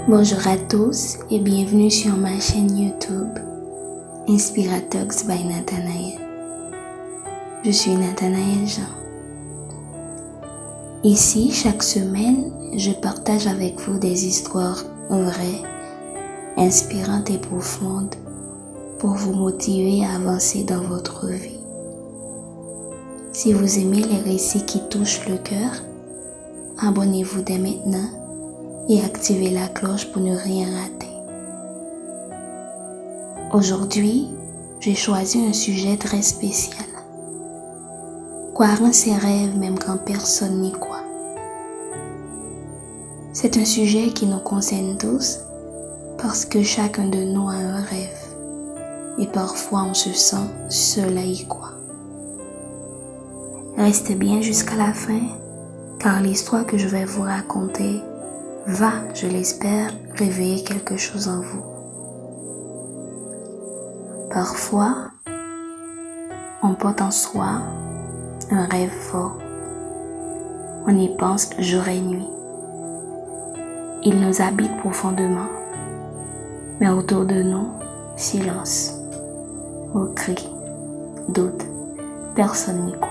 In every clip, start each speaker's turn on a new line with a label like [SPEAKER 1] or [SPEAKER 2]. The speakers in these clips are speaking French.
[SPEAKER 1] Bonjour à tous et bienvenue sur ma chaîne YouTube Inspiratox by Nathanaël. Je suis Nathanaël Jean. Ici, chaque semaine, je partage avec vous des histoires vraies, inspirantes et profondes pour vous motiver à avancer dans votre vie. Si vous aimez les récits qui touchent le cœur, abonnez-vous dès maintenant et activez la cloche pour ne rien rater. Aujourd'hui, j'ai choisi un sujet très spécial. Croire en ses rêves même quand personne n'y croit. C'est un sujet qui nous concerne tous parce que chacun de nous a un rêve et parfois on se sent seul à y croire. Restez bien jusqu'à la fin car l'histoire que je vais vous raconter va, je l'espère, réveiller quelque chose en vous. Parfois, on porte en soi un rêve fort. On y pense jour et nuit. Il nous habite profondément. Mais autour de nous, silence, moquerie, doute, personne n'y croit.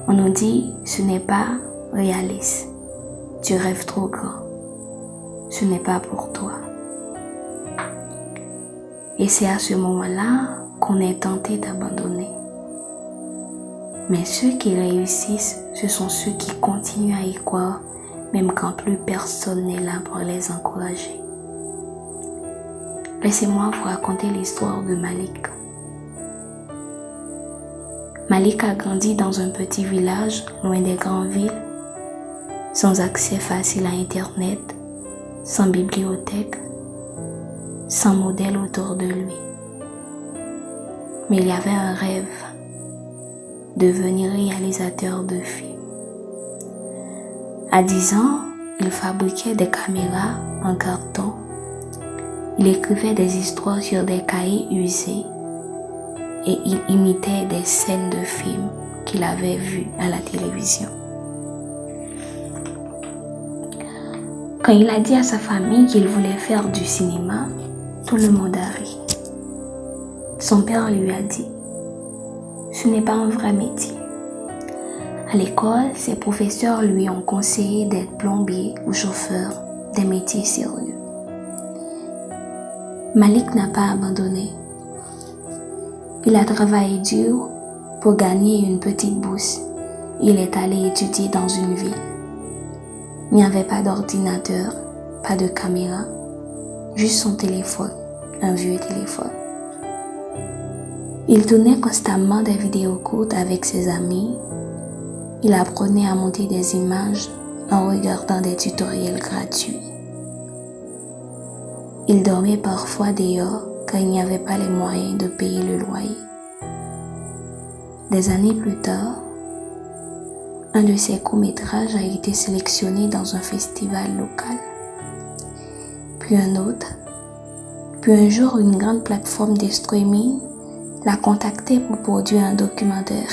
[SPEAKER 1] On nous dit, ce n'est pas réaliste. Tu rêves trop grand. Ce n'est pas pour toi. Et c'est à ce moment-là qu'on est tenté d'abandonner. Mais ceux qui réussissent, ce sont ceux qui continuent à y croire, même quand plus personne n'est là pour les encourager. Laissez-moi vous raconter l'histoire de Malik. Malik a grandi dans un petit village, loin des grandes villes, sans accès facile à Internet, sans bibliothèque, sans modèle autour de lui. Mais il y avait un rêve, devenir réalisateur de films. À 10 ans, il fabriquait des caméras en carton. Il écrivait des histoires sur des cahiers usés et il imitait des scènes de films qu'il avait vues à la télévision. Quand il a dit à sa famille qu'il voulait faire du cinéma, tout le monde a ri. Son père lui a dit, « Ce n'est pas un vrai métier. » À l'école, ses professeurs lui ont conseillé d'être plombier ou chauffeur, des métiers sérieux. Malik n'a pas abandonné. Il a travaillé dur pour gagner une petite bourse. Il est allé étudier dans une ville. Il n'y avait pas d'ordinateur, pas de caméra, juste son téléphone, un vieux téléphone. Il tournait constamment des vidéos courtes avec ses amis. Il apprenait à monter des images en regardant des tutoriels gratuits. Il dormait parfois dehors car il n'y avait pas les moyens de payer le loyer. Des années plus tard, un de ses courts-métrages a été sélectionné dans un festival local. Puis un autre. Puis un jour, une grande plateforme de streaming l'a contacté pour produire un documentaire.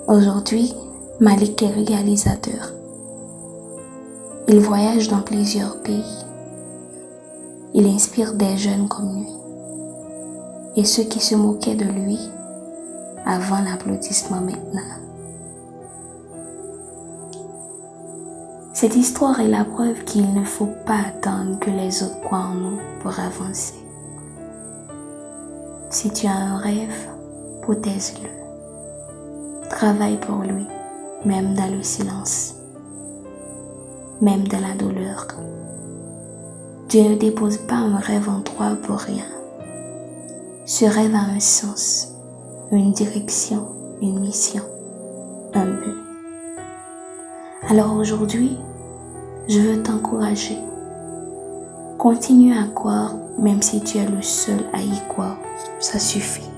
[SPEAKER 1] Aujourd'hui, Malik est réalisateur. Il voyage dans plusieurs pays. Il inspire des jeunes comme lui. Et ceux qui se moquaient de lui avant l'applaudissement maintenant. Cette histoire est la preuve qu'il ne faut pas attendre que les autres croient en nous pour avancer. Si tu as un rêve, protège-le. Travaille pour lui, même dans le silence, même dans la douleur. Dieu ne dépose pas un rêve en toi pour rien. Ce rêve a un sens, une direction, une mission, un but. Alors aujourd'hui, je veux t'encourager. Continue à croire, même si tu es le seul à y croire. Ça suffit.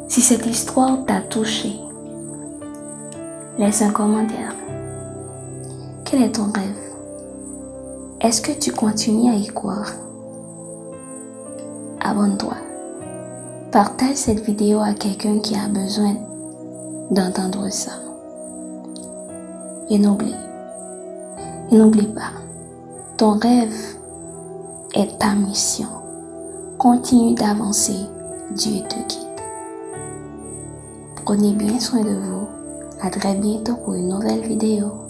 [SPEAKER 1] Si cette histoire t'a touché, laisse un commentaire. Quel est ton rêve? Est-ce que tu continues à y croire? Abonne-toi. Partage cette vidéo à quelqu'un qui a besoin d'entendre ça. Et n'oublie pas, ton rêve est ta mission. Continue d'avancer, Dieu te guide. Prenez bien soin de vous. À très bientôt pour une nouvelle vidéo.